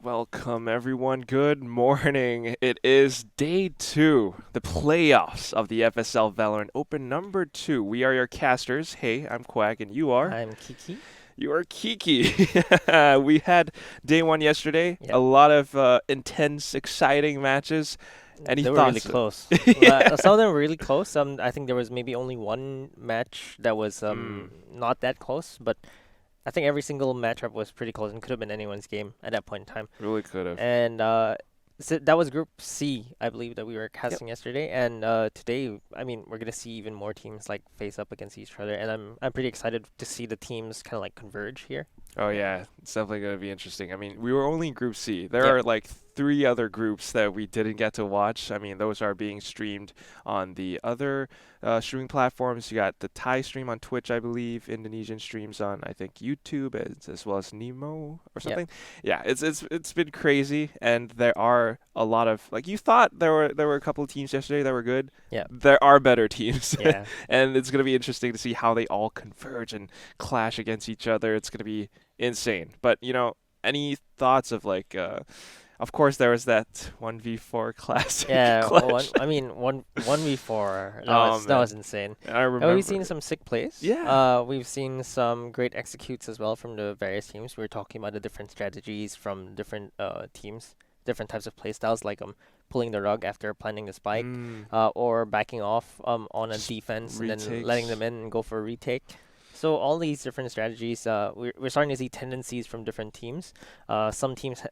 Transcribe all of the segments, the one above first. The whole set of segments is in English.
Welcome, everyone. Good morning. It is day two, the playoffs of the FSL Valorant Open number 2. We are your casters. Hey, I'm Quack, and you are? I'm Kiki. You are Kiki. We had day one yesterday. A Yep, lot of intense, exciting matches. Any they were really thoughts? close. Yeah. Some of them were really close. I think there was maybe only one match that was Mm, not that close, but I think every single matchup was pretty close and could have been anyone's game at that point in time. really could have. And so that was Group C, I believe, that we were Yep. casting yesterday. And today, I mean, we're gonna see even more teams like face up against each other, and I'm pretty excited to see the teams kind of like converge here. Oh yeah, it's definitely going to be interesting. I mean, we were only in Group C. There Yep. are like 3 other groups that we didn't get to watch. I mean, those are being streamed on the other streaming platforms. You got the Thai stream on Twitch, I believe. Indonesian streams on, I think, YouTube as well as Nemo or Yep. something. Yeah, it's been crazy, and there are a lot of like you thought there were a couple of teams yesterday that were good. Yep. There are better teams, Yeah. and it's going to be interesting to see how they all converge and clash against each other. It's going to be insane. But any thoughts of like of course there was that 1v4 classic Yeah, clutch. I mean, one before Oh that was man, insane. I And we've remember. seen some sick plays. Yeah. We've seen some great executes as well from the various teams. We were talking about the different strategies from different teams, different types of play styles, like pulling the rug after planting the spike, Mm, or backing off on a s- defense and then letting retakes. them in and go for a retake. So all these different strategies, we're starting to see tendencies from different teams. Some teams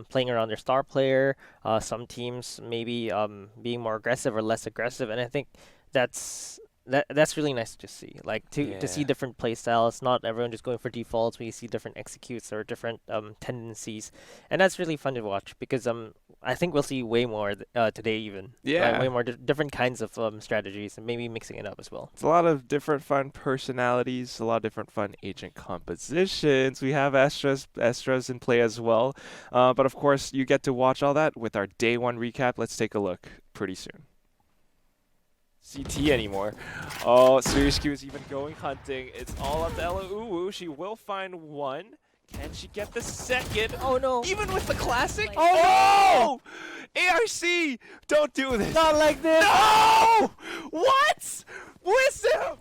playing around their star player, some teams maybe being more aggressive or less aggressive, and I think that's that's really nice to see. Like to see Yeah. different play styles, not everyone just going for defaults. We see different executes or different tendencies, and that's really fun to watch because I think we'll see way more today even. Way Yeah. more different kinds of strategies and maybe mixing it up as well. It's a lot of different fun personalities, a lot of different fun agent compositions. We have Astras in play as well. But of course, you get to watch all that with our day one recap. Let's take a look pretty soon. CT anymore. Oh, Suishki was even going hunting. It's all up to Ella Uwu. She will find one. Can she get the second? Oh no! Even with the classic? Oh Oh! ARC! Don't do this! Not like this! No! What? Wisdom!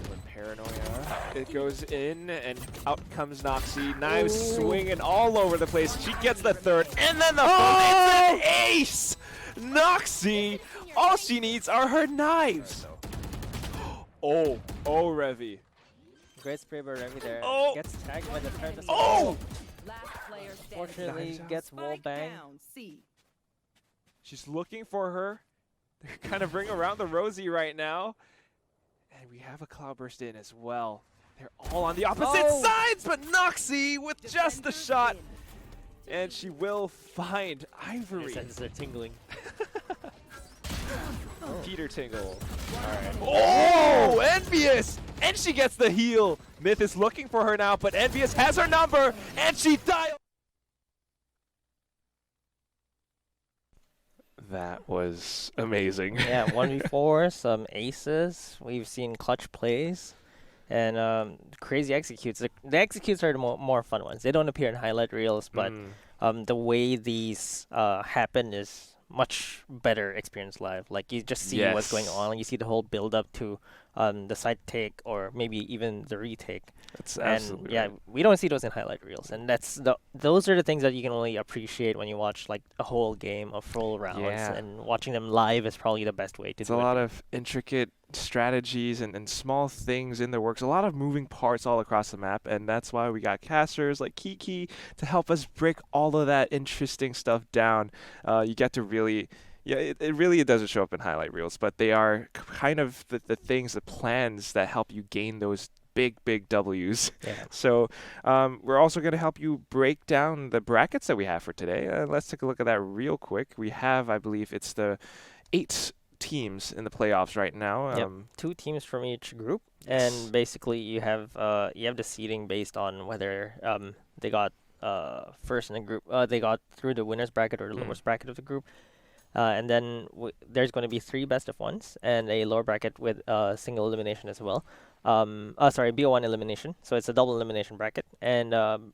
With paranoia, it goes in and out comes Noxie. Knives Ooh. swinging all over the place. She gets the third and then the fourth. Oh! It's an ace! Noxie, all she needs are her knives. Oh, Revy. Great spray by Remy there. Oh. Gets tagged by the Paradise. Oh! Last player standing. Fortunately, Nice. gets wall Spike bang. down, C. She's looking for her. They're kind of bring around the Rosie right now. And we have a Cloudburst in as well. They're all on the opposite Oh. sides, but Noxie with just the Defenders shot. win. And she will find Your Ivory. senses are tingling. Peter Tingle. Alright. Oh, Envious! And she gets the heal. Myth is looking for her now, but Envious has her number, and she dialed. That was amazing. Yeah, 1v4, some aces. We've seen clutch plays. And crazy executes. The executes are the more fun ones. They don't appear in highlight reels, but the way these happen is much better experience live. Like you just see what's going Yes. on. You see the whole build up to the side take or maybe even the retake. That's And absolutely yeah, right. we don't see those in highlight reels, and those are the things that you can only appreciate when you watch like a whole game of full rounds. Yeah. And watching them live is probably the best way to It's do a it. lot of intricate strategies and small things in the works, a lot of moving parts all across the map, and that's why we got casters like Kiki to help us break all of that interesting stuff down. You get to really, yeah, it really doesn't show up in highlight reels, but they are kind of the things, the plans that help you gain those big W's. Yeah. So we're also going to help you break down the brackets that we have for today. Let's take a look at that real quick. We have, I believe, it's the 8 teams in the playoffs right now. Yep. 2 teams from each group, Yes. and basically you have the seeding based on whether they got first in the group, they got through the winners bracket or the Mm. lowest bracket of the group, and then there's going to be 3 best of ones and a lower bracket with single elimination as well. BO1 elimination, so it's a double elimination bracket, and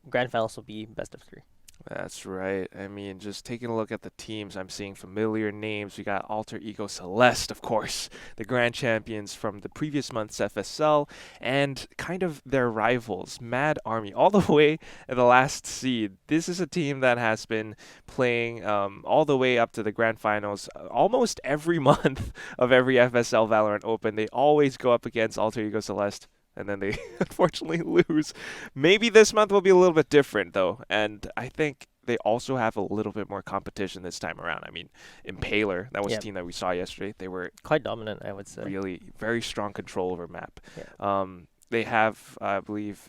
grand finals will be best of 3. That's right. I mean, just taking a look at the teams, I'm seeing familiar names. We got Alter Ego Celeste, of course, the grand champions from the previous month's FSL, and kind of their rivals, Mad Army, all the way at the last seed. This is a team that has been playing all the way up to the grand finals almost every month of every FSL Valorant Open. They always go up against Alter Ego Celeste. And then they unfortunately lose. Maybe this month will be a little bit different, though. And I think they also have a little bit more competition this time around. I mean, Impaler, that was a Yeah, team that we saw yesterday. They were quite dominant, I would say. really very strong control over map. Yeah. They have, I believe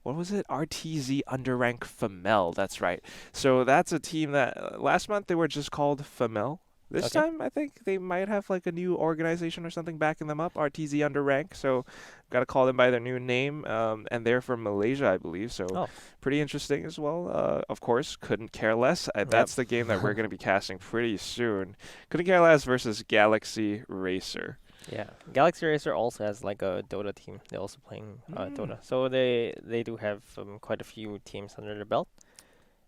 what was it? RTZ Underrank Femel. That's right. So that's a team that last month they were just called Femel. This Okay. time, I think they might have like a new organization or something backing them up, RTZ Underrank. So, got to call them by their new name. And they're from Malaysia, I believe. So, Oh. pretty interesting as well. Of course, couldn't care less. Yep. That's the game that we're going to be casting pretty soon. Couldn't care less versus Galaxy Racer. Yeah, Galaxy Racer also has like a Dota team. They're also playing Dota, so they do have quite a few teams under their belt,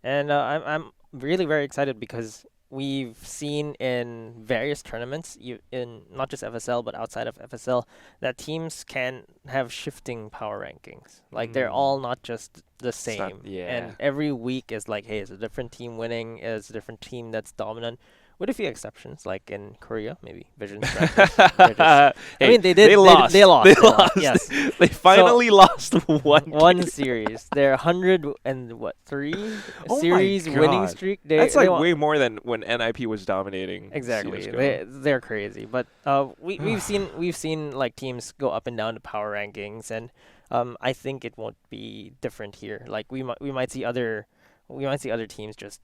and I'm really very excited because we've seen in various tournaments, in not just FSL but outside of FSL, that teams can have shifting power rankings. Like they're all not just the It's not- same, yeah. and every week is like, hey, it's a different team winning, it's a different team that's dominant. With a few exceptions, like in Korea, maybe Vision Strikers. They're just I Hey, mean, they did. They lost. They lost. They They lost. lost. Yes. They finally lost one. One game. series. They're 103 Oh my series winning God. streak. That's they like won- way more than when NIP was dominating. exactly. CS:GO. They're crazy. But we've seen like teams go up and down the power rankings, and I think it won't be different here. Like we might see other teams just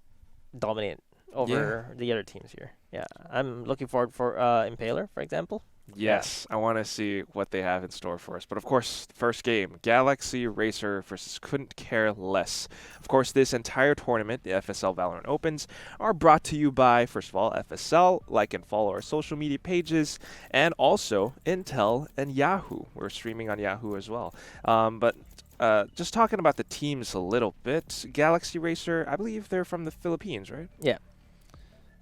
dominate over the other teams here. Yeah, I'm looking forward for Impaler, for example. Yes, I want to see what they have in store for us. But of course, first game, Galaxy Racer versus Couldn't Care Less. Of course, this entire tournament, the FSL Valorant Opens, are brought to you by, first of all, FSL. Like and follow our social media pages, and also Intel and Yahoo. We're streaming on Yahoo as well. But just talking about the teams a little bit, Galaxy Racer, I believe they're from the Philippines, right? Yeah.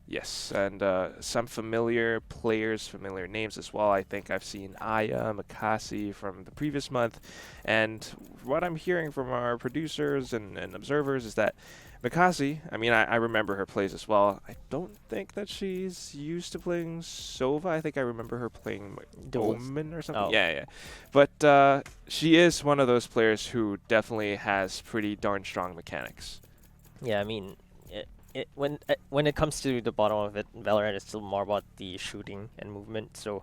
Yes, and some familiar players, familiar names as well. I think I've seen Aya, Makasi from the previous month. And what I'm hearing from our producers and observers is that Makasi, I mean, I remember her plays as well. I don't think that she's used to playing Sova. I think I remember her playing Duels. Omen or something. Oh. Yeah. But she is one of those players who definitely has pretty darn strong mechanics. Yeah, I mean, when it comes to the bottom of it, Valorant is still more about the shooting and movement. So,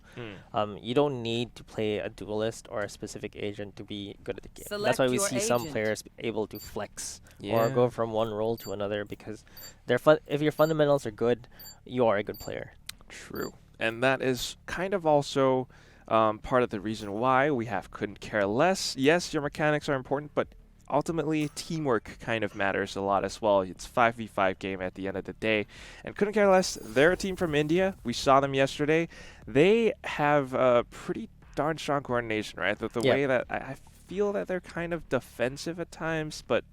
you don't need to play a duelist or a specific agent to be good at the game. That's why we see some players able to flex or go from one role to another because if your fundamentals are good, you are a good player. True. And that is kind of also part of the reason why we have Couldn't Care Less. Yes, your mechanics are important, but ultimately teamwork kind of matters a lot as well. It's 5v5 game at the end of the day. And Couldn't Care Less, they're a team from India. We saw them yesterday. They have a pretty darn strong coordination, right? The way that I feel that they're kind of defensive at times, but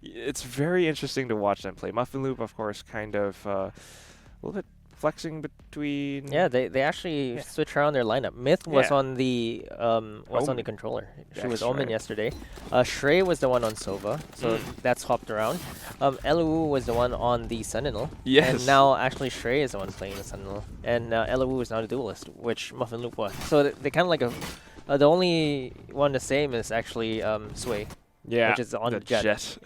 it's very interesting to watch them play. Muffin Loop, of course, kind of a little bit flexing between. Yeah, they actually switch around their lineup. Myth was on the Omen. controller. She That's was Omen right. yesterday. Shrey was the one on Sova, so that's swapped around. Elu was the one on the Sentinel. Yes. And now actually Shrey is the one playing the Sentinel, and Elu is now the duelist, which Muffin Loop was. So they kind of like the only one the same is actually Sway. Yeah, which is on the Jet.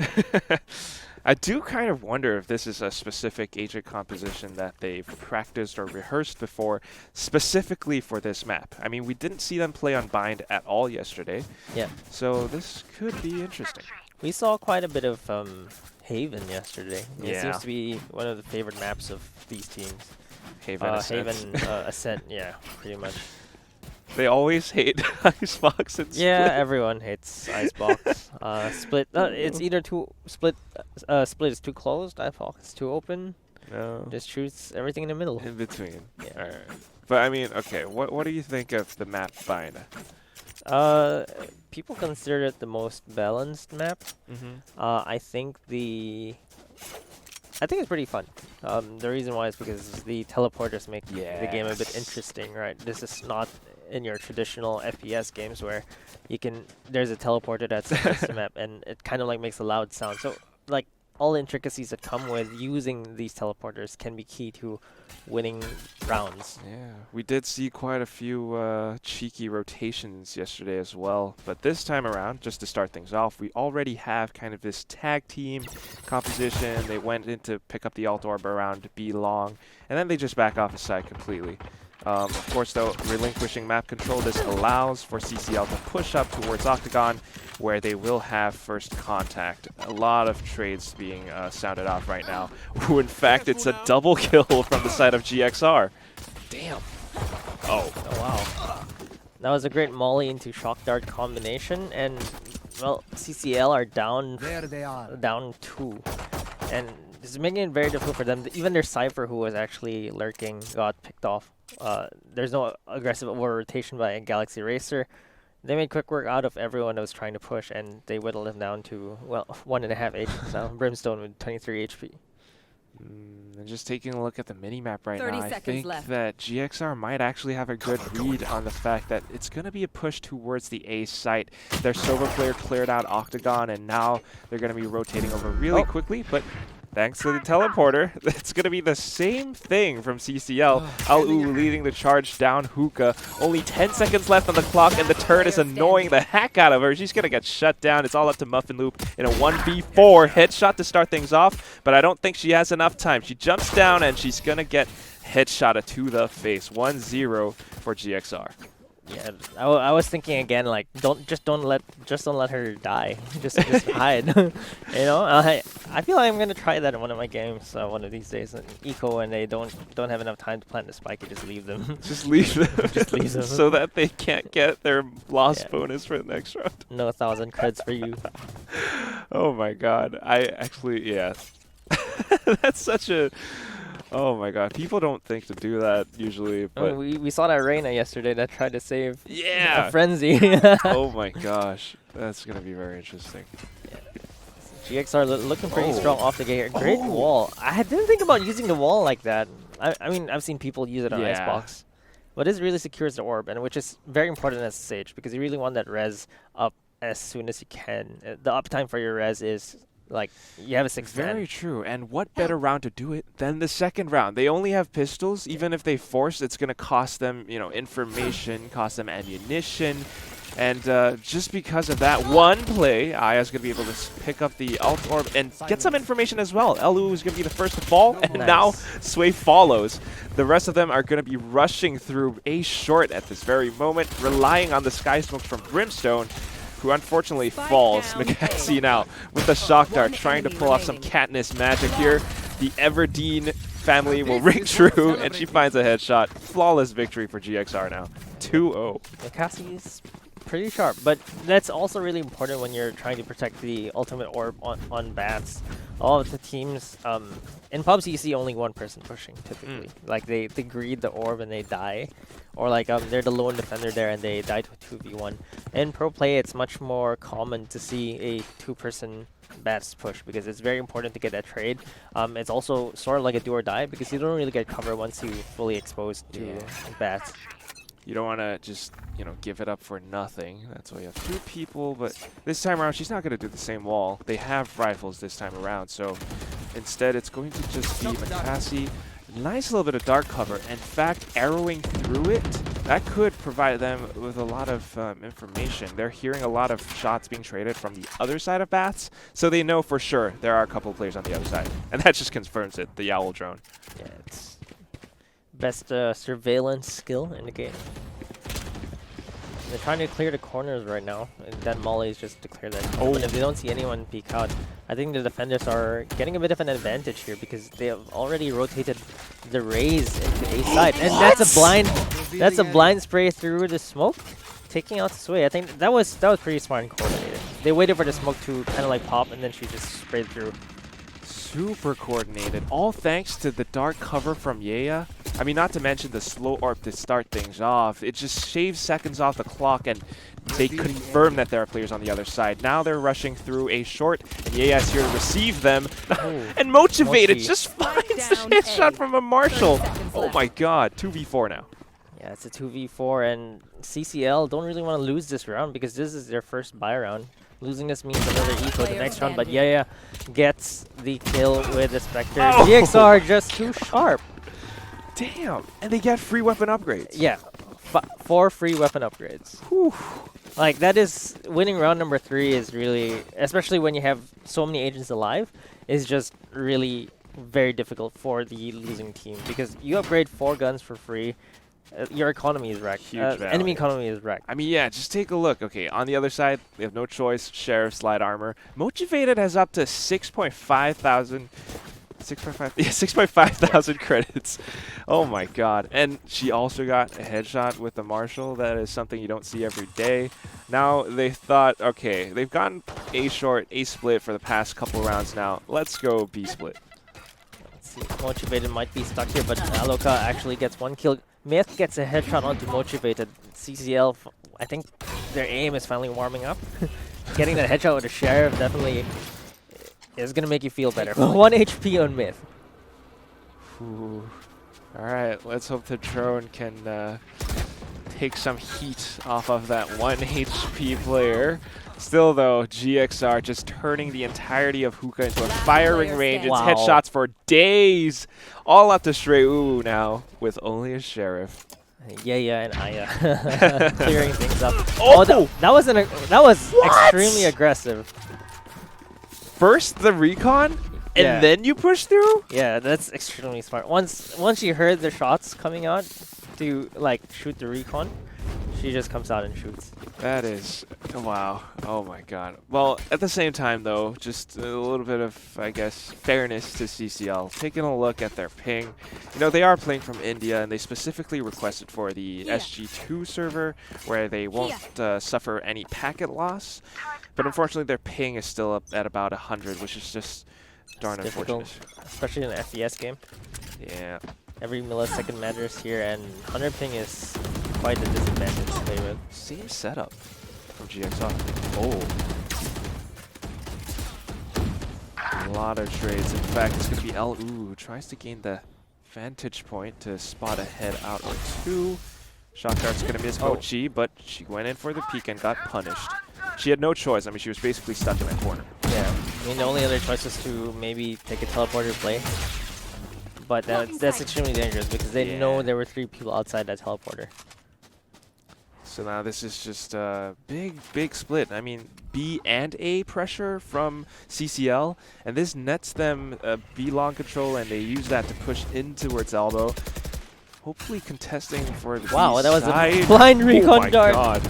I do kind of wonder if this is a specific agent composition that they've practiced or rehearsed before, specifically for this map. I mean, we didn't see them play on Bind at all yesterday. Yeah. So this could be interesting. We saw quite a bit of Haven yesterday. It Yeah. seems to be one of the favorite maps of these teams. Haven Ascent. Haven Ascent, yeah, pretty much. They always hate Icebox and Yeah, Split. everyone hates Icebox. Split, it's either too split. Split is too closed. Icebox is too open. No. Just shoots everything in the middle. In between. Yeah. Alright. But I mean, okay, what do you think of the map Bind? People consider it the most balanced map. Mm-hmm. I think it's pretty fun. The reason why is because the teleporters make the game a bit Yes. interesting, right? This is not in your traditional FPS games where there's a teleporter that's across the map and it kind of like makes a loud sound. So like all the intricacies that come with using these teleporters can be key to winning rounds. Yeah, we did see quite a few cheeky rotations yesterday as well. But this time around, just to start things off, we already have kind of this tag team composition. They went in to pick up the alt orb around B long, and then they just back off his side completely. Of course, though, relinquishing map control, this allows for CCL to push up towards Octagon, where they will have first contact. A lot of trades being sounded off right now. Ooh, in fact, it's a double kill from the side of GXR. Damn. Oh. Oh wow. That was a great molly into shock dart combination, and well, CCL are down. There they are. Down 2, and this is making it very difficult for them. Even their Cypher, who was actually lurking, got picked off. There's no aggressive over rotation by a Galaxy Racer. They made quick work out of everyone that was trying to push, and they whittled him down to, well, 1.5 HP now. Brimstone with 23 HP. And just taking a look at the minimap right 30 now, I seconds think left. that GXR might actually have a good read on the fact that it's going to be a push towards the A site. Their Silver player cleared out Octagon, and now they're going to be rotating over really quickly, but thanks to the teleporter, it's going to be the same thing from CCL. Al-U leading the charge down Hookah. Only 10 seconds left on the clock, and the turret is annoying the heck out of her. She's going to get shut down. It's all up to Muffin Loop in a 1v4 headshot to start things off, but I don't think she has enough time. She jumps down, and she's going to get headshot to the face. 1-0 for GXR. Yeah, I was thinking again, like don't let her die. just hide. You know, I feel like I'm gonna try that in one of my games one of these days. And Eco, and they don't have enough time to plant the spike, you just leave them. Just leave them. Just leave them. So that they can't get their loss Yeah. bonus for the next round. No 1,000 creds for you. Oh my god. I actually, yeah. That's such a... Oh my god. People don't think to do that usually, but... We saw that Reyna yesterday that tried to save Yeah! a frenzy. Oh my gosh. That's going to be very interesting. GXR looking pretty Oh. strong off the gate here. Great Oh. wall. I didn't think about using the wall like that. I mean, I've seen people use it on Yeah. Icebox. But this really secures the orb, and which is very important as a Sage, because you really want that res up as soon as you can. The uptime for your res is, like, you have a 6 Very true. And what better round to do it than the second round? They only have pistols. Even if they force, it's going to cost them, you know, information, cost them ammunition. And just because of that one play, Aya's going to be able to pick up the alt orb and get some information as well. Elu is going to be the first to fall, and Nice. now Sway follows. The rest of them are going to be rushing through A short at this very moment, relying on the sky smoke from Brimstone, who unfortunately falls. down. McCassie now with the shock dart, trying to pull off some Katniss magic here. The Everdeen family will ring true, and she finds a headshot. Flawless victory for GXR now. 2-0. Cassie is pretty sharp, but that's also really important when you're trying to protect the ultimate orb on bats. All of the teams, in pubs you see only one person pushing typically. Like they greed the orb and they die, or like they're the lone defender there and they die to a 2v1. In pro play, it's much more common to see a 2-person bats push because it's very important to get that trade. It's also sort of like a do or die because you don't really get cover once you fully exposed to bats. You don't want to just, you know, give it up for nothing. That's why you have 2 people, but this time around, she's not going to do the same wall. They have rifles this time around, so instead it's going to just be McCassie. Nice little bit of dark cover. In fact, arrowing through it, that could provide them with a lot of information. They're hearing a lot of shots being traded from the other side of bats, so they know for sure there are a couple of players on the other side. And that just confirms it, the Owl drone. Yeah, it's best surveillance skill in the game. They're trying to clear the corners right now, and that molly is just to clear that. Oh. But if they don't see anyone peek out, I think the defenders are getting a bit of an advantage here because they have already rotated the raise into A side, and that's a blind spray through the smoke, taking out Sway. I think that was pretty smart and coordinated. They waited for the smoke to kind of like pop, and then she just sprayed through. Super coordinated, all thanks to the dark cover from Yeya. I mean, not to mention the slow ARP to start things off. It just shaves seconds off the clock, and they confirm that there are players on the other side. Now they're rushing through a short, and Yea's here to receive them. And Motivated just finds the hit shot from a Marshall. Oh my god, 2v4 now. Yeah, it's a 2v4, and CCL don't really want to lose this round because this is their first buy round. Losing this means another eco the next round, but Yea gets the kill with the Spectre. Oh. GXR just too sharp. Damn, and they get free weapon upgrades. Yeah, 4 free weapon upgrades. Whew. Like, that is, winning round number 3 is really, especially when you have so many agents alive, is just really very difficult for the losing team because you upgrade 4 guns for free. Your economy is wrecked. Enemy economy is wrecked. I mean, yeah, just take a look. Okay, on the other side, we have no choice. Sheriff, Slide Armor. Motivated has up to 6.5 thousand. 6.5 thousand credits. Oh my god. And she also got a headshot with the Marshall. That is something you don't see every day. Now they thought, okay, they've gotten A short, A split for the past couple rounds now. Let's go B split. Let's see. Motivated might be stuck here, but Aloka actually gets 1 kill. Myth gets a headshot onto Motivated. CCL, I think their aim is finally warming up. Getting that headshot with a Sheriff definitely is going to make you feel better. 1 HP on Myth. Alright, let's hope the drone can take some heat off of that 1 HP player. Still though, GXR just turning the entirety of Hookah into a firing range. Wow. It's headshots for days. All up to Shreu now with only a Sheriff. Yeah, and Aya clearing things up. Oh, that was extremely aggressive. First the recon, and then you push through? Yeah, that's extremely smart. Once she heard the shots coming out to like shoot the recon, she just comes out and shoots. That is, wow. Oh my god. Well, at the same time though, just a little bit of, I guess, fairness to CCL. Taking a look at their ping. You know, they are playing from India, and they specifically requested for the SG2 server, where they won't suffer any packet loss. But unfortunately, their ping is still up at about 100, which is just darn unfortunate. Especially in an FPS game. Yeah. Every millisecond matters here, and 100 ping is quite a disadvantage to play with. Same setup from GXR. Oh. A lot of trades. In fact, it's going to be L. Ooh, tries to gain the vantage point to spot a head out or 2. Shot dart's going to miss Mochi, but she went in for the peek and got punished. She had no choice. I mean, she was basically stuck in that corner. Yeah. I mean, the only other choice was to maybe take a teleporter play. But that's extremely dangerous because they know there were 3 people outside that teleporter. So now this is just a big split. I mean, B and A pressure from CCL, and this nets them B long control, and they use that to push in towards elbow. Hopefully contesting for the wow, B that was side. a blind recon oh my dart. God.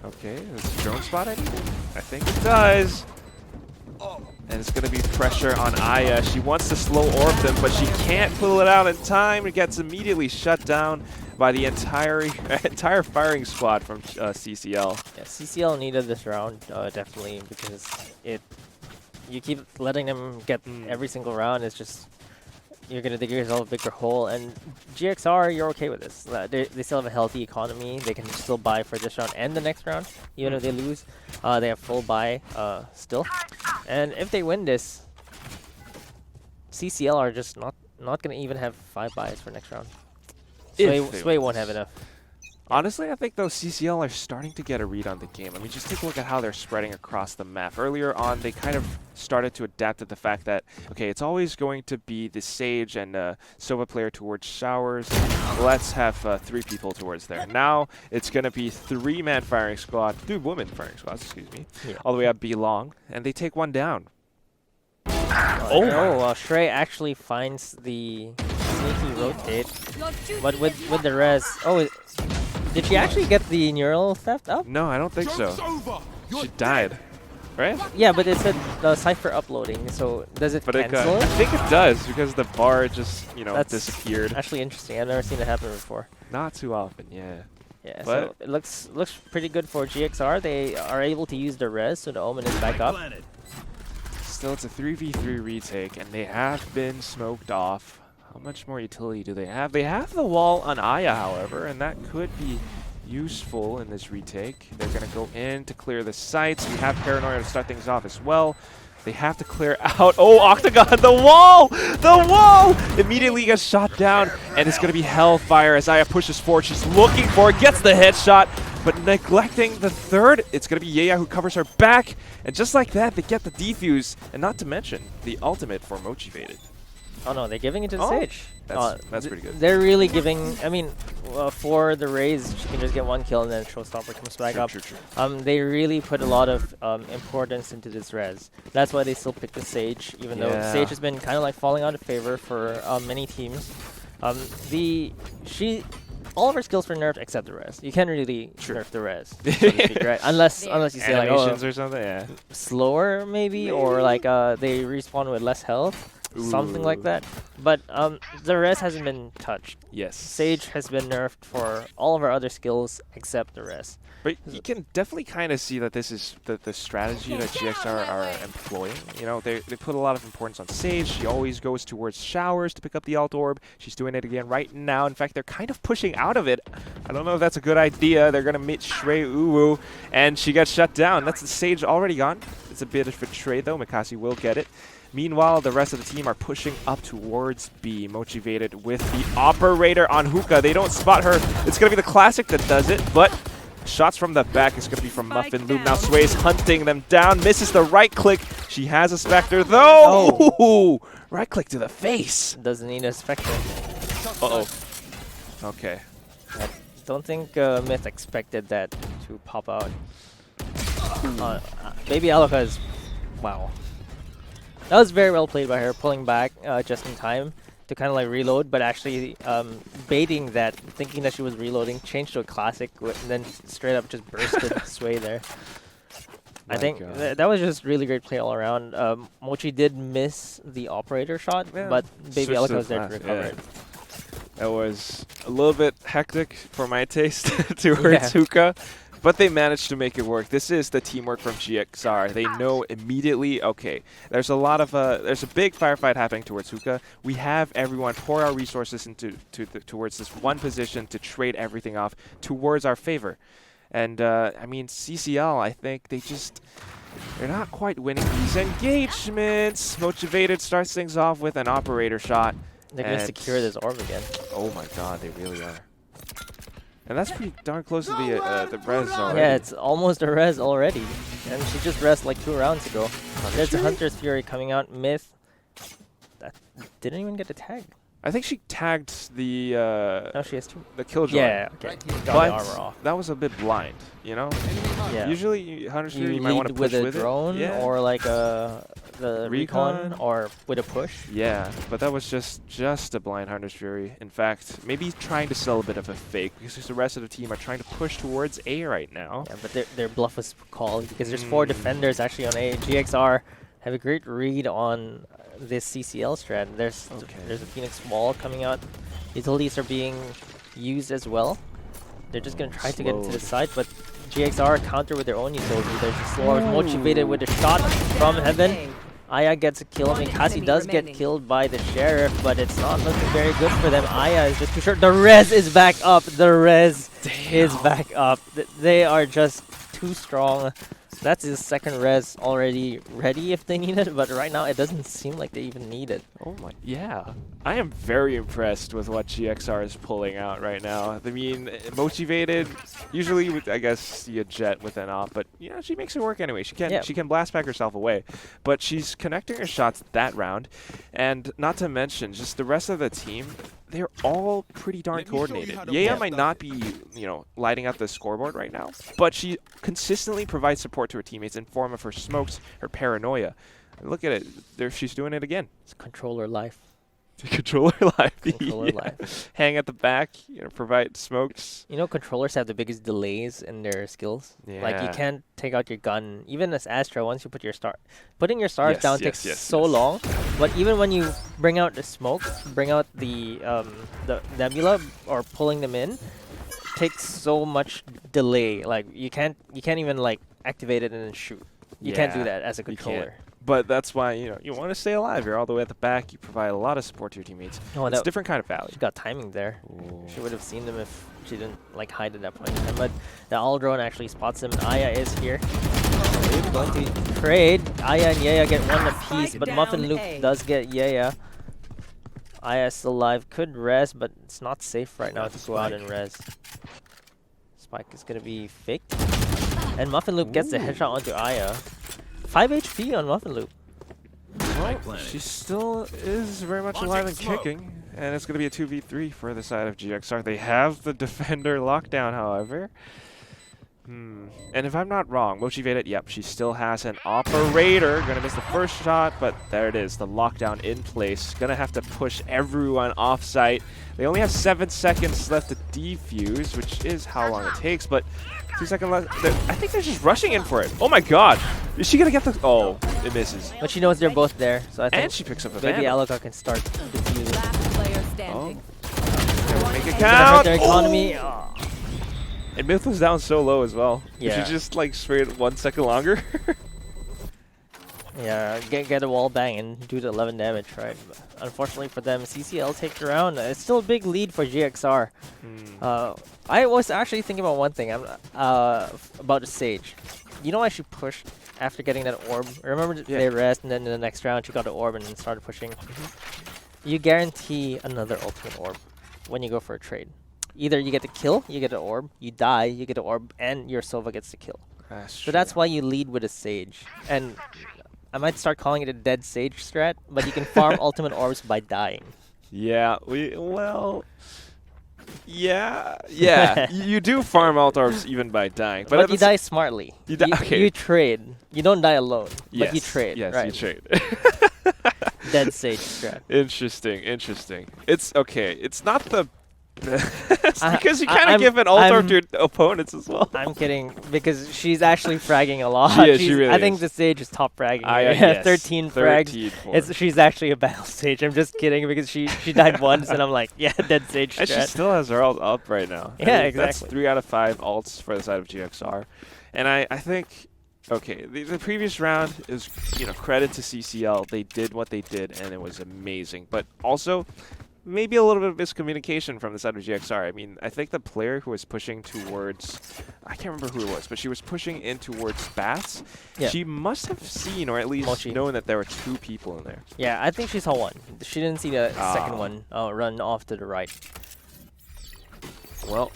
Okay, does the drone spot anything? I think it does. And it's going to be pressure on Aya. She wants to slow orb them, but she can't pull it out in time. It gets immediately shut down by the entire firing squad from CCL. Yeah, CCL needed this round, definitely, because you keep letting them get every single round. It's just, you're going to dig yourself a bigger hole. And GXR, you're okay with this. They still have a healthy economy. They can still buy for this round and the next round, even if they lose. They have full buy still. And if they win this, CCL are just not going to even have 5 buys for next round. Sway won't have enough. Honestly, I think though CCL are starting to get a read on the game. I mean, just take a look at how they're spreading across the map. Earlier on, they kind of started to adapt to the fact that, okay, it's always going to be the Sage and Sova player towards Showers. Let's have 3 people towards there. Now, it's going to be 3-man firing squad, 3-woman firing squads, excuse me, all the way up B long, and they take 1 down. Shrey actually finds the sneaky rotate, but with the res. Did she actually get the neural theft up? No, I don't think so. She died, right? Yeah, but it said Cypher uploading, so does it cancel it? I think it does, because the bar just, that's disappeared. Actually interesting. I've never seen it happen before. Not too often, yeah. Yeah, but so it looks pretty good for GXR. They are able to use the res, so the Omen is back up. Still, it's a 3v3 retake, and they have been smoked off. How much more utility do they have? They have the wall on Aya, however, and that could be useful in this retake. They're going to go in to clear the sites. We have Paranoia to start things off as well. They have to clear out. Oh, Octagon, the wall! The wall! Immediately gets shot down, and it's going to be Hellfire as Aya pushes forward. She's looking for it, gets the headshot, but neglecting the third. It's going to be Yeya who covers her back, and just like that, they get the defuse, and not to mention the ultimate for Motivated. Oh no, they're giving it to the Sage. That's pretty good. They're really giving. I mean, for the Raze, she can just get one kill and then Showstopper comes back up. True. They really put a lot of importance into this res. That's why they still pick the Sage, even though Sage has been kind of like falling out of favor for many teams. All of her skills were nerfed except the res. You can't really nerf the res, so to speak, right? Unless you say like or something, slower maybe, or like they respawn with less health. Something like that, but the res hasn't been touched. Yes. Sage has been nerfed for all of our other skills except the res. But you can definitely kind of see that this is the strategy that GXR are employing. You know, they put a lot of importance on Sage. She always goes towards showers to pick up the alt orb. She's doing it again right now. In fact, they're kind of pushing out of it. I don't know if that's a good idea. They're going to meet Shrey Uwu, and she gets shut down. That's the Sage already gone. It's a bit of a trade, though. Mikasi will get it. Meanwhile, the rest of the team are pushing up towards B, Motivated with the operator on Hookah. They don't spot her. It's going to be the Classic that does it, but shots from the back is going to be from Muffin Loop. Now Sway's hunting them down, misses the right click. She has a Spectre, though. Oh. Right click to the face. Doesn't need a Spectre. Uh-oh. Okay. I don't think Myth expected that to pop out. Baby Aloka is... Wow. That was very well played by her, pulling back just in time to kind of like reload, but actually baiting that, thinking that she was reloading, changed to a Classic, and then straight up just bursted Sway there. I think that was just really great play all around. Mochi did miss the operator shot, but Baby Aloka was there to recover it. That was a little bit hectic for my taste towards Hookah. But they managed to make it work. This is the teamwork from GXR. They know immediately, okay, there's a lot of there's a big firefight happening towards Hookah. We have everyone pour our resources into towards this one position to trade everything off towards our favor. And I mean, CCL, I think they're not quite winning these engagements. Motivated starts things off with an operator shot. They're going to secure this orb again. Oh my god, they really are. And that's pretty darn close to the res already. Yeah, it's almost a res already. And she just rested like 2 rounds ago. There's a Hunter's Fury coming out. Myth. That didn't even get a tag. I think she tagged the No, she has 2. the Killjoy. Yeah, okay. Got the armor off. That was a bit blind, you know? Yeah. Usually Hunter's Fury you might lead want to push with a drone or like the recon or with a push. Yeah, but that was just a blind Hunter's Fury. In fact, maybe trying to sell a bit of a fake because the rest of the team are trying to push towards A right now. Yeah, but their bluff was called because there's 4 defenders actually on A. GXR have a great read on this CCL strat. There's a Phoenix wall coming out. Utilities are being used as well. They're just going to try to get into the side, but GXR counter with their own utility. There's a slower Motivated with a shot from heaven. Aya gets a kill. Mikasi does get killed by the Sheriff, but it's not looking very good for them. Aya is just too short. The res is back up. The res is back up. They are just too strong. That's his second res already ready if they need it, but right now it doesn't seem like they even need it. Oh my, yeah. I am very impressed with what GXR is pulling out right now. I mean, Motivated, usually with, I guess, see a Jet with an op, but you know, she makes it work anyway. She can blast pack herself away, but she's connecting her shots that round, and not to mention, just the rest of the team, they're all pretty darn coordinated. Yeya might not be, you know, lighting up the scoreboard right now, but she consistently provides support to her teammates in form of her smokes, her paranoia. And look at it. There, she's doing it again. It's controller life. Controller life. Controller life. Hang at the back, you know, provide smokes. You know, controllers have the biggest delays in their skills. Yeah. Like you can't take out your gun. Even as Astra, once you put your putting your stars down takes so long. But even when you bring out the smoke, bring out the nebula or pulling them in, takes so much delay. Like you can't even like activate it and then shoot. You can't do that as a controller. but that's why you want to stay alive. You're all the way at the back. You provide a lot of support to your teammates. Oh, It's a different kind of Valley. She got timing there. Ooh. She would have seen them if she didn't like hide at that point in time. But the all drone actually spots them, and Aya is here. They're going to trade. Aya and Yeya get one apiece, but Muffin Loop does get Yeya. Aya is still alive. Could res, but it's not safe right now to go out and res. Spike is gonna be faked, and Muffin Loop gets the headshot onto Aya. 5 HP on Muffin Loop. Well, she still is very much alive and kicking, and it's going to be a 2v3 for the side of GXR. They have the defender lockdown, however. And if I'm not wrong, motivated, yep, she still has an operator. Going to miss the first shot, but there it is, the lockdown in place. Going to have to push everyone off site. They only have 7 seconds left to defuse, which is how long it takes, but 2 seconds left. I think they're just rushing in for it. Oh my god. Is she going to get the... Oh, it misses. But she knows they're both there, so I think And she picks up a maybe Vandal. Alaka can start defusing. Last player standing. Make it Gonna hurt count. their economy. And Myth was down so low as well. Yeah. She just like sprayed 1 second longer. Yeah, get a wall bang and do the 11 damage, right? But unfortunately for them, CCL take the round. It's still a big lead for GXR. I was actually thinking about one thing. About the Sage. You know why she pushed after getting that orb? Remember they rest, and then in the next round she got the orb and then started pushing. You guarantee another ultimate orb when you go for a trade. Either you get the kill, you get the orb. You die, you get the orb, and your Sova gets the kill. So that's why you lead with a Sage. And I might start calling it a dead Sage strat, but you can farm ultimate orbs by dying. Yeah, you do farm alt orbs even by dying. But you die smartly. Okay. You trade. You don't die alone, Yes, but you trade. Yes, right? you trade. Dead Sage strat. Interesting. It's okay. It's not the because you kind I'm- of give an alt orb I'm- to your opponents as well. I'm kidding, because she's actually fragging a lot. Yeah, she really I think is. the Sage is top fragging. Yes, 13 frags. 13 She's actually a battle Sage. I'm just kidding, because she died once, and I'm like, yeah, dead Sage And she strat. still has her ult up right now. Yeah, That's exactly. 3 out of 5 alts for the side of GXR. And I think, okay, the previous round is, credit to CCL. They did what they did, and it was amazing. But also, maybe a little bit of miscommunication from the side of GXR. I mean, I think the player who was pushing towards, I can't remember who it was, but she was pushing in towards Baths. Yeah. She must have seen, or at least Mochi. known, that there were 2 people in there. Yeah, I think she saw one. She didn't see the second one run off to the right. Well,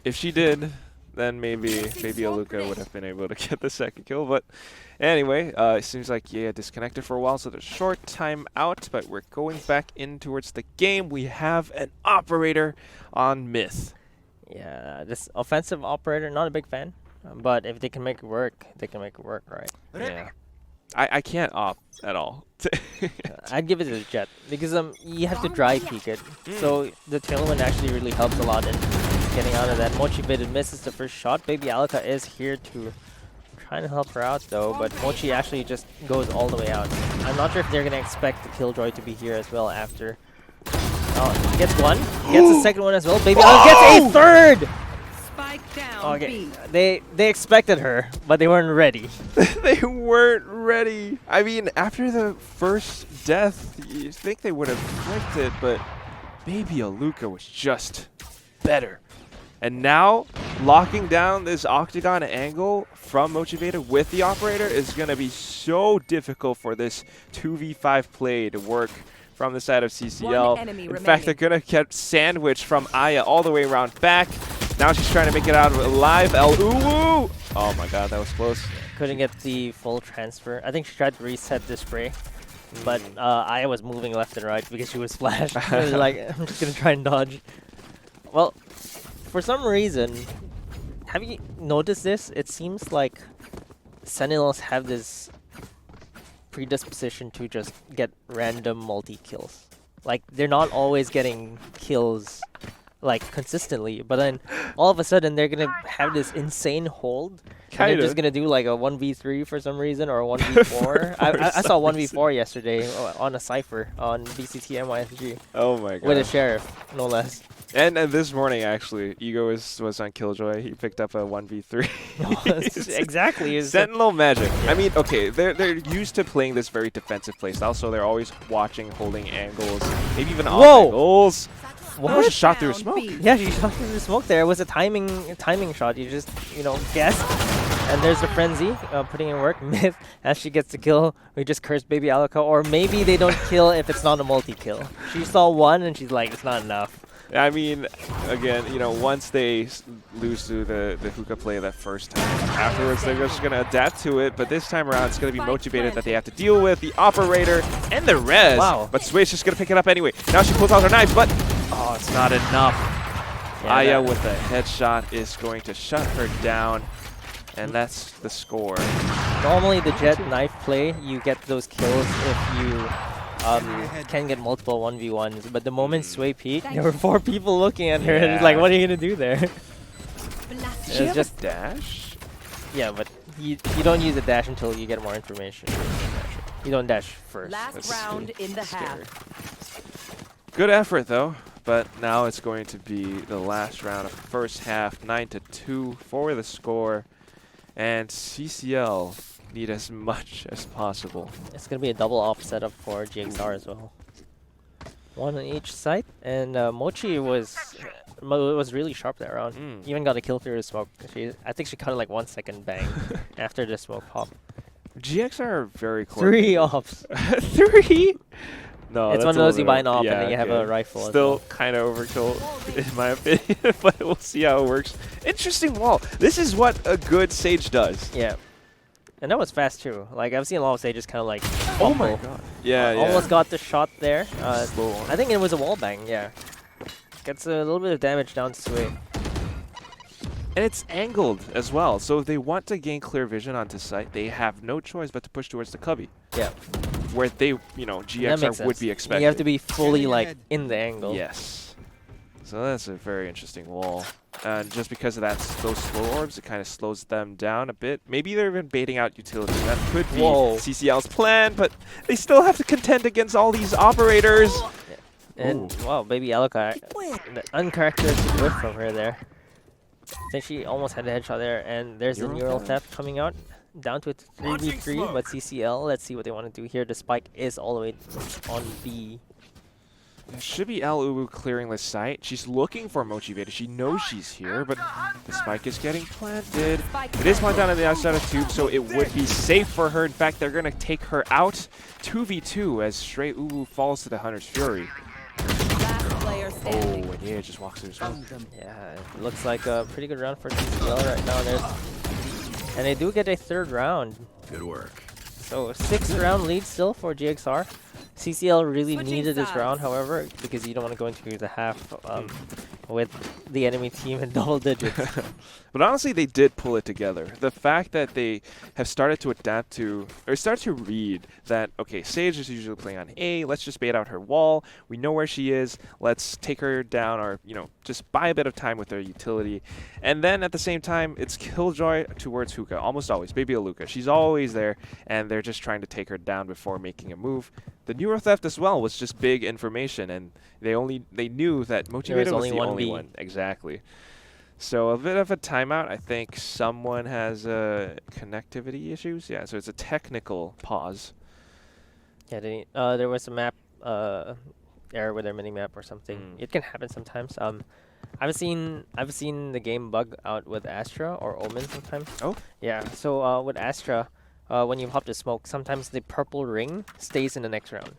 if she did, then maybe Aluka would have been able to get the second kill. But anyway, it seems like disconnected for a while, so there's a short time out. But we're going back in towards the game. We have an operator on Myth. Yeah, this offensive operator, not a big fan. But if they can make it work, they can make it work, right? Yeah. I can't op at all. I'd give it to the Jet, because you have to dry peek it. So the tailwind actually really helps a lot in getting out of that. Motivated misses the first shot. Baby Alaka is here to try to help her out though, but Mochi actually just goes all the way out. I'm not sure if they're going to expect the Killjoy to be here as well after. Oh, he gets one. Gets the second one as well. Baby Alaka gets a third! Spike down. Okay, B. they expected her, but they weren't ready. They weren't ready. I mean, after the first death, you think they would have flicked it, but Baby Aluka was just better. And now, locking down this octagon angle from Motivated with the operator is going to be so difficult for this 2v5 play to work from the side of CCL. In fact, they're going to get sandwiched from Aya all the way around back. Now she's trying to make it out alive. Ooh! Oh my god, that was close. Couldn't get the full transfer. I think she tried to reset the spray, but Aya was moving left and right because she was flashed. She was like, I'm just going to try and dodge. Well, for some reason, have you noticed this? It seems like Sentinels have this predisposition to just get random multi-kills. Like, they're not always getting kills like consistently, but then all of a sudden they're gonna have this insane hold. And they're Kinda. just gonna do like a 1v3 for some reason or a 1v4. I saw some 1v4 yesterday on a cipher on BCT NYSG Oh my god. with a sheriff, no less. And this morning actually, Ego was on Killjoy. He picked up a 1v3. Exactly. It's Sentinel magic. I mean, okay, they're used to playing this very defensive playstyle, so they're always watching, holding angles, maybe even off Whoa! angles. What? That was a shot through smoke. Yeah, she shot through the smoke there. It was a timing shot. You just, guess. And there's the frenzy putting in work. Myth, as she gets the kill, we just curse baby Alaka. Or maybe they don't kill if it's not a multi-kill. She saw one and she's like, it's not enough. I mean, again, once they lose to the hookah play that first time, afterwards they're just going to adapt to it, but this time around it's going to be motivated that they have to deal with the operator and the res. Wow. But Sway's just going to pick it up anyway. Now she pulls out her knives, but oh, it's not enough. Yeah, Aya with a headshot is going to shut her down, and that's the score. Normally the jet knife play, you get those kills if you can get multiple 1v1s, but the moment Sway peeked, there were 4 people looking at her, and it's like, what are you gonna do there? She It's just dash? yeah, but you don't use a dash until you get more information. You don't dash first. Last That's round in the scary. half. Good effort though, but now it's going to be the last round of first half, 9-2 for the score, and CCL need as much as possible. It's gonna be a double off setup for GXR as well. One on each side, and Mochi was really sharp that round. Even got a kill through the smoke. I think she cut it like 1 second bang after the smoke pop. GXR are very close. 3 offs. 3? No, It's that's one of a those little you buy an bit op yeah, and then you have okay. a rifle. as Still well. kind of overkill in my opinion, but we'll see how it works. Interesting wall. This is what a good Sage does. Yeah. And that was fast too. Like I've seen a lot of Sages kind of like Oh my fumble. god. Yeah, yeah. Almost got the shot there. Slow one. I think it was a wall bang, yeah. Gets a little bit of damage down to Sway. And it's angled as well, so if they want to gain clear vision onto site, they have no choice but to push towards the cubby, Yeah. where they, That makes GXR would sense. be expected. You have to be fully like in the angle. Yes. So that's a very interesting wall. And just because of that, those slow orbs, it kind of slows them down a bit. Maybe they're even baiting out utility. That could be Whoa. CCL's plan, but they still have to contend against all these operators. And Ooh. wow, baby Alucard, the uncharacteristic whiff from her there. I think she almost had the headshot there, and there's the neural theft coming out. Down to a 3v3, but CCL, let's see what they want to do here. The spike is all the way on B. It should be El Ubu clearing the site. She's looking for Motivated. She knows she's here, but the spike is getting planted. It is planted down on the outside of tube, so it would be safe for her. In fact, they're going to take her out 2v2 as Stray Ubu falls to the Hunter's Fury. Last player Oh, standing. and yeah, just walks through smoke. Yeah, it looks like a pretty good round for CCL right now. And they do get a 3rd round. Good work. So 6th round lead still for GXR. CCL really Switching needed this sides. round, however, because you don't want to go into the half with the enemy team in double digits. But honestly, they did pull it together. The fact that they have started to adapt to, or start to read that, okay, Sage is usually playing on A, let's just bait out her wall, we know where she is, let's take her down, or, just buy a bit of time with their utility. And then at the same time, it's Killjoy towards Hookah, almost always, Baby Aluka. She's always there, and they're just trying to take her down before making a move. The Neuro Theft as well was just big information, and they knew that Motivated was only the one only B. one. Exactly. So a bit of a timeout. I think someone has connectivity issues. Yeah, so it's a technical pause. Yeah, there was a map error with their mini map or something. It can happen sometimes. I've seen the game bug out with Astra or Omen sometimes. Oh. Yeah. So with Astra, when you pop the smoke, sometimes the purple ring stays in the next round.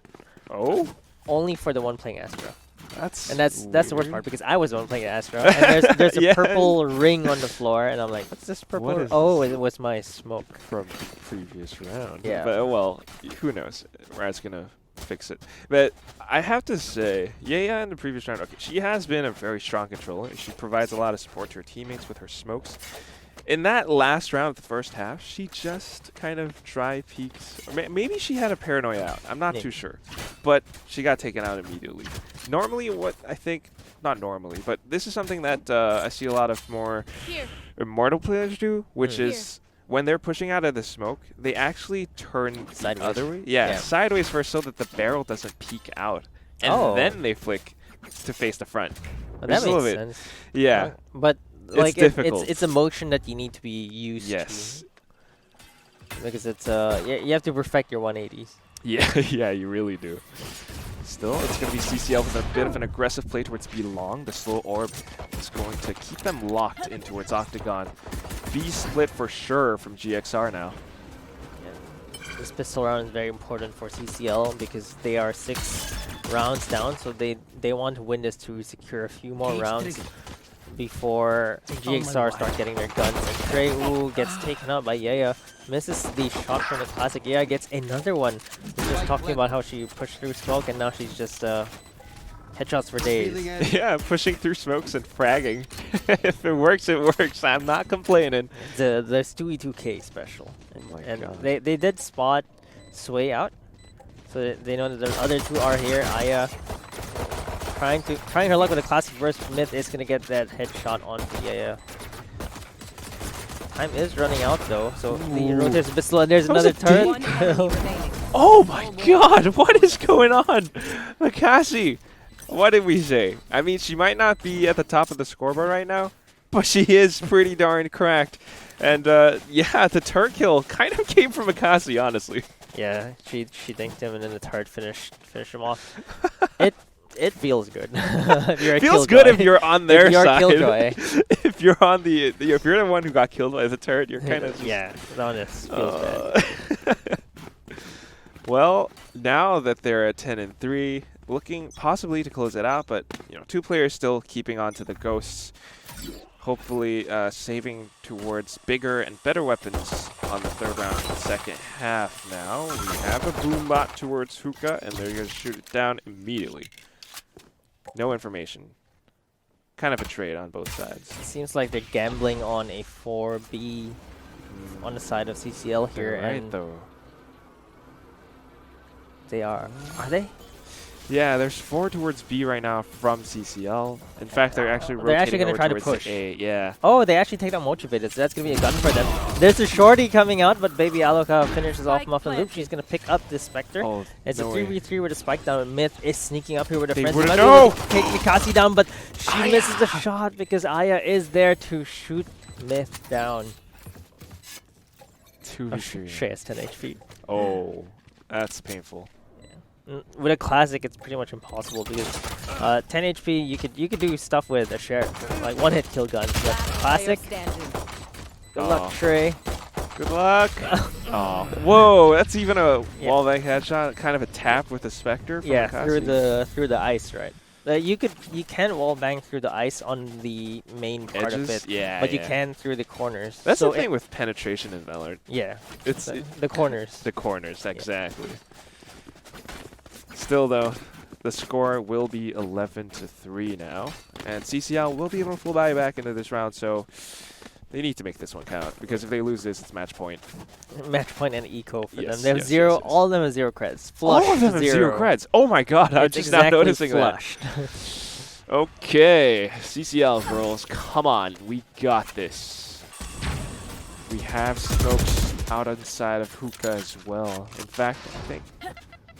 Oh, Only for the one playing Astra. that's That's the worst weird. part because I was the one playing Astra, and there's a Yeah. purple ring on the floor, and I'm like, what's this purple? What is Oh, this? it was my smoke. From the previous round. Yeah. But well, who knows? Rad's gonna fix it. But I have to say, yeah, in the previous round, okay, she has been a very strong controller. She provides a lot of support to her teammates with her smokes. in that last round of the first half, she just kind of dry peeked. Or maybe she had a paranoia out. I'm not too sure. But she got taken out immediately. Normally, what I think, not normally, but this is something that I see a lot of more Immortal players do, which is when they're pushing out of the smoke, they actually turn Sideways. the other way. Yeah, sideways first so that the barrel doesn't peek out. And then they flick to face the front. Well, that makes sense. Yeah. But like difficult. it's a motion that you need to be used to. Because it's you have to perfect your 180s. Yeah, yeah, you really do. Still, it's going to be CCL with a bit of an aggressive play towards B long. The slow orb is going to keep them locked in towards Octagon. B split for sure from GXR now. This pistol round is very important for CCL because they are 6 rounds down, so they want to win this to secure a few more rounds before GXR start getting their guns. And Trey gets taken out by Yaya. Misses the shot from the classic. Yaya gets another one. We were just talking about how she pushed through smoke and now she's just headshots for days. Yeah, pushing through smokes and fragging. If it works, it works. I'm not complaining. The Stewie2K special. And they did spot Sway out. So they know that the other two are here. Aya trying her luck with a classic burst. Myth is gonna get that headshot on Yaya. Time is running out though, so the rotate's a bit slow. There's another turret. Oh my god, what is going on? Makasi, what did we say? I mean, she might not be at the top of the scoreboard right now, but she is pretty darn cracked. And yeah, the turret kill kind of came from Makasi, honestly. Yeah, she dinked him and then the turret finished him off. It feels good. If you're a feels good if you're on their side. Killjoy. If you're on if you're the one who got killed by the turret, you're kind of yeah. This feels bad. Well, now that they're at 10-3, looking possibly to close it out, but 2 players still keeping on to the ghosts. Hopefully saving towards bigger and better weapons on the third round of the second half. Now we have a boom bot towards Hookah, and they're going to shoot it down immediately. No information. Kind of a trade on both sides. It seems like they're gambling on a 4B on the side of CCL here. They're right, and though. They are. Are they? Yeah, there's 4 towards B right now from CCL. In fact, they're actually rotating They're actually going to try to towards push. A. Yeah. Oh, they actually take down Motivated, so that's going to be a gun for them. There's a shorty coming out, but Baby Aloka finishes off Muffin Loop. She's going to pick up this Spectre. Oh, it's no a 3v3 with a spike down. Myth is sneaking up here with a friend. No! Take Mikasi down, but she misses the shot because Aya is there to shoot Myth down. 2v3. She has 10 HP. Oh, that's painful. With a classic, it's pretty much impossible because 10 HP, you could do stuff with a share, like one-hit kill guns. But classic, good luck, Trey. Good luck. Oh, whoa! That's even a wallbang headshot, kind of a tap with a Spectre. From Mikasi. through the ice, right? You can wallbang through the ice on the main part of it, but you can through the corners. That's the thing with penetration in VALORANT. Yeah, it's the corners. The corners, exactly. Still, though, the score will be 11-3 now, and CCL will be able to full buy back into this round, so they need to make this one count, because if they lose this, it's match point. Match point and eco for them. They have zero. All of them have 0 creds. Flush, all of them have 0 creds. Oh my god, I'm just not noticing flushed. that. Okay, CCL girls, come on, we got this. We have smokes out inside of Hookah as well. In fact, I think.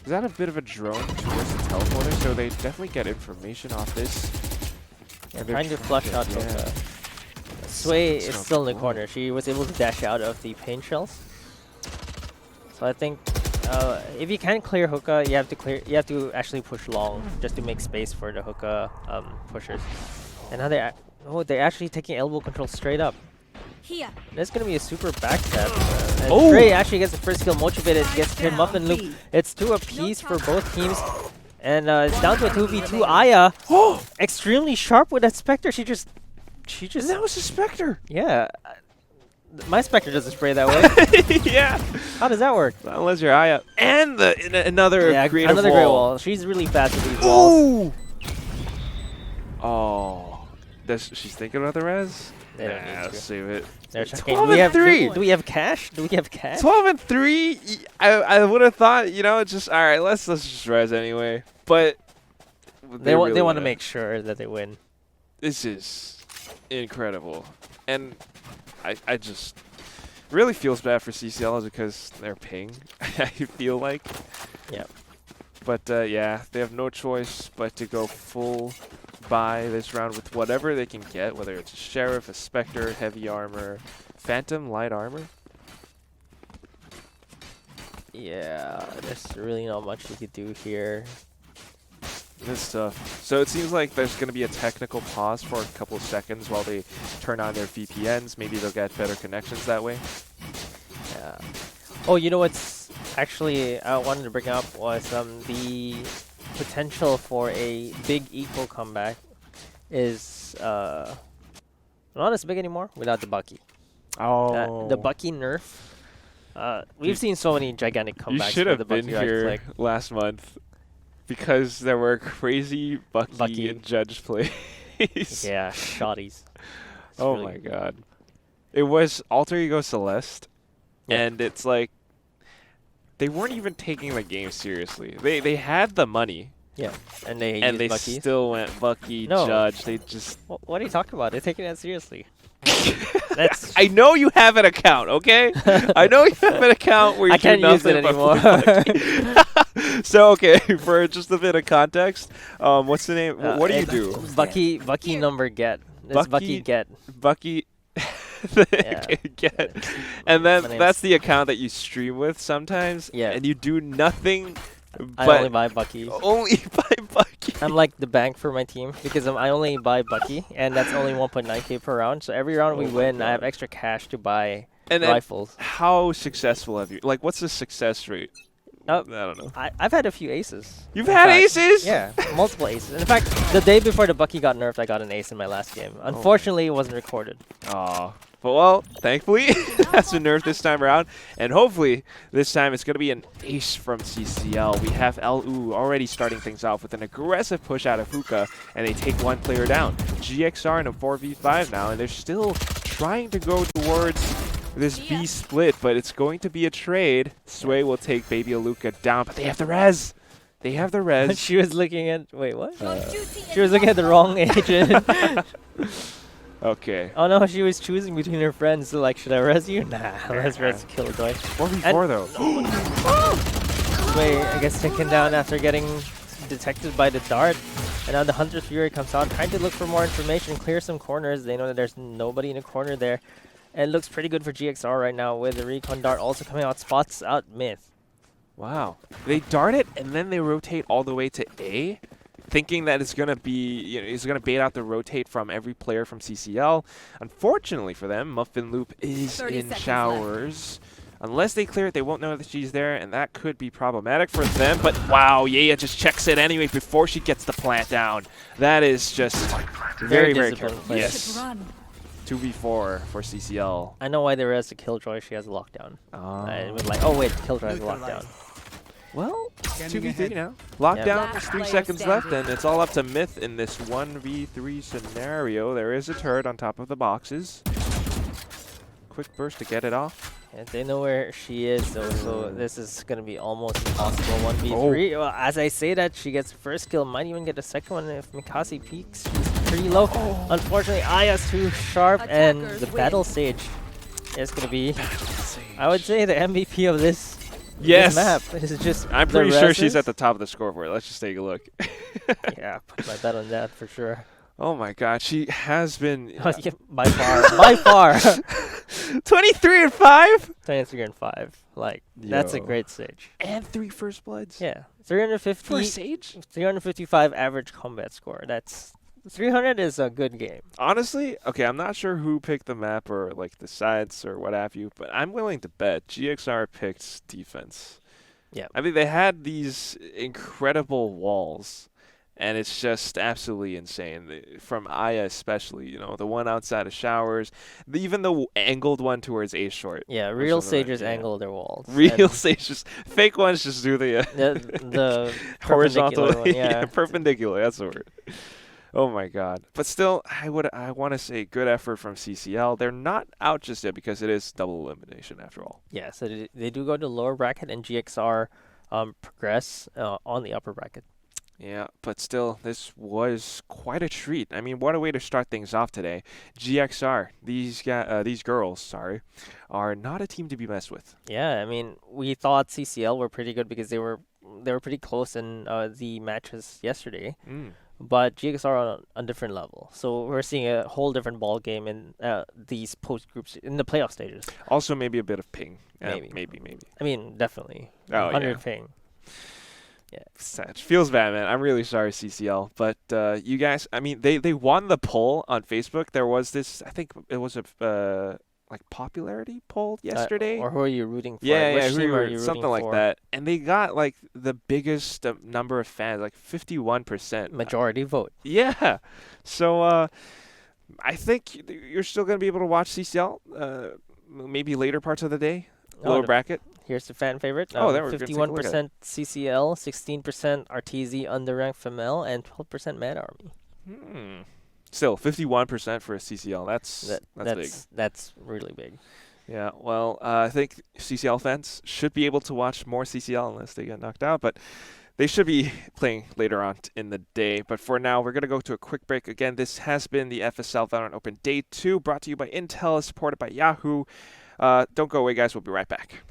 Is that a bit of a drone towards the teleporter? So they definitely get information off this. Yeah, trying to flush out Hookah. Sway is still in the corner. She was able to dash out of the paint shells. So I think if you can clear Hookah, you have to actually push long just to make space for the Hookah pushers. And now they're actually taking elbow control straight up. There's gonna be a super backstab. And Trey actually gets the first kill. Motivated gets cleared. Muffin Loop. It's 2 apiece for both teams. And it's down to a 2v2. Aya, extremely sharp with that Spectre. She just. That was a Spectre. Yeah. My Spectre doesn't spray that way. Yeah. How does that work? Unless you're Aya. And another creative another great wall. She's really fast with these walls. Oh. She's thinking about the res? They don't Nah, need to. save it. They're checking. 12 Do we and have 3. Do we have cash? Do we have cash? 12 and 3. I would have thought, just all right. Let's just res anyway. But They want really to wanna- make sure that they win. This is incredible, and I just really feels bad for CCL because they're ping. I feel like. Yeah. But yeah, they have no choice but to go full buy this round with whatever they can get, whether it's a Sheriff, a Spectre, heavy armor, Phantom, light armor. Yeah, there's really not much you could do here. This stuff. So it seems like there's going to be a technical pause for a couple of seconds while they turn on their VPNs. Maybe they'll get better connections that way. Yeah. Oh, you know what's actually I wanted to bring up was the potential for a big equal comeback is not as big anymore without the Bucky. Oh. The Bucky nerf. We've seen so many gigantic You comebacks. should where the have been Bucky right here click. last month because there were crazy Bucky and Judge plays. Yeah, shotties. It's Oh really my god. It was Alter Ego Celeste, Yeah. and it's like they weren't even taking the game seriously. They had the money, Yeah, and they and they used Bucky. still went Bucky, No. Judge. They just. What are you talking about? They're taking that seriously. That's I know you have an account, okay? I know you have an account where you I can't do use it nothing but anymore. play Bucky. So okay, for just a bit of context, what's the name? What do you it's do? Bucky number get. It's Bucky get. Bucky. Yeah. Get. And then My name's- that's the account that you stream with sometimes. Yeah. And you do nothing I but only buy Bucky. only buy Bucky. I'm like the bank for my team because I only buy Bucky, and that's only 1.9k per round. So every round we Oh my win, I have God. extra cash to buy And then rifles. how successful have you? Like, what's the success rate? Uh, I don't know. I've had a few aces. You've in had fact. aces? Yeah, multiple aces. In fact, the day before the Bucky got nerfed, I got an ace in my last game. Unfortunately, it wasn't recorded. Aw. But well, thankfully, that's been nerfed this time around. And hopefully, this time it's going to be an ace from CCL. We have LU already starting things off with an aggressive push out of Hookah, and they take one player down. GXR in a 4v5 now, and they're still trying to go towards this B split, but it's going to be a trade. Sway will take Baby Aluka down, but they have the res. They have the res. She was looking at what? She was looking at the wrong agent. Okay. Oh no, she was choosing between her friends. So like, should I res you? Nah, let's res Killjoy. 4v4 though. Sway, I guess, taken down after getting detected by the dart. And now the Hunter's Fury comes out, trying to look for more information, clear some corners. They know that there's nobody in the corner there. And it looks pretty good for GXR right now with the Recon Dart also coming out, spots out mid. Wow. They dart it and then they rotate all the way to A, thinking that it's going to be, it's going to bait out the rotate from every player from CCL. Unfortunately for them, Muffin Loop is 30 in seconds showers. Unless they clear it, they won't know that she's there, and that could be problematic for them. But wow, Yaya just checks it anyway before she gets the plant down. That is just very, very disciplined careful. play. Yes. 2v4 for CCL. I know why they res the Killjoy, she has a lockdown. I was like, oh wait, Killjoy has a lockdown. Well, 2v3 now. Lockdown, Last 3 player seconds left, standing. and it's all up to Myth in this 1v3 scenario. There is a turret on top of the boxes. Quick burst to get it off. And they know where she is, though, so this is going to be almost impossible 1v3. Well, as I say that, she gets the first kill, might even get the second one if Mikasi peeks. She's pretty low. Unfortunately, Aya's too sharp, and Attackers the win. Battle Sage is going to be, I would say, the MVP of this, Yes. this map. This is just I'm the pretty sure she's reses. at the top of the scoreboard. Let's just take a look. Yeah, put my bet on that for sure. Oh my god, she has been Yeah, by far, by far. 23 and 5 23 and 5. Like, that's a Yo. great stage. and 3 first bloods. Yeah, 350. For Sage? 355 average combat score. That's 300 is a good game. Honestly, okay, I'm not sure who picked the map or like the sides or what have you, but I'm willing to bet GXR picked defense. Yeah. I mean, they had these incredible walls, and it's just absolutely insane. From Aya especially, the one outside of showers, even the angled one towards A short. Yeah, or real something like- sages yeah. angle their walls. Real And sages. Fake ones just do the the horizontal, perpendicular one, yeah. perpendicular. That's the word. Oh my God. But still, I want to say good effort from CCL. They're not out just yet because it is double elimination after all. Yeah, so they do go to lower bracket, and GXR progress on the upper bracket. Yeah, but still, this was quite a treat. I mean, what a way to start things off today. GXR, these girls, sorry, are not a team to be messed with. Yeah, I mean, we thought CCL were pretty good because they were pretty close in the matches yesterday, Mm. but GXR are on a different level. So we're seeing a whole different ball game in these post groups in the playoff stages. Also, maybe a bit of ping. Maybe. Maybe. I mean, definitely. Oh, 100 yeah. ping. Yeah. Sad. Feels bad, man. I'm really sorry, CCL. But you guys, I mean, they won the poll on Facebook. There was this, I think it was a like popularity poll yesterday. Or who are you rooting for? Yeah, Which yeah, team are you rooting something like for? that. And they got like the biggest number of fans, like 51%. Majority vote. Yeah. So I think you're still going to be able to watch CCL maybe later parts of the day, Oh, lower no. bracket. Here's the fan favorite. Oh, there we're gonna take a look at it. 51% CCL, 16% RTZ underranked FML, and 12% Mad Army. Still, 51% for a CCL. That's big. That's really big. Yeah, well, I think CCL fans should be able to watch more CCL unless they get knocked out, but they should be playing later on in the day. But for now, we're going to go to a quick break. Again, this has been the FSL Valorant Open Day 2, brought to you by Intel, supported by Yahoo. Don't go away, guys. We'll be right back.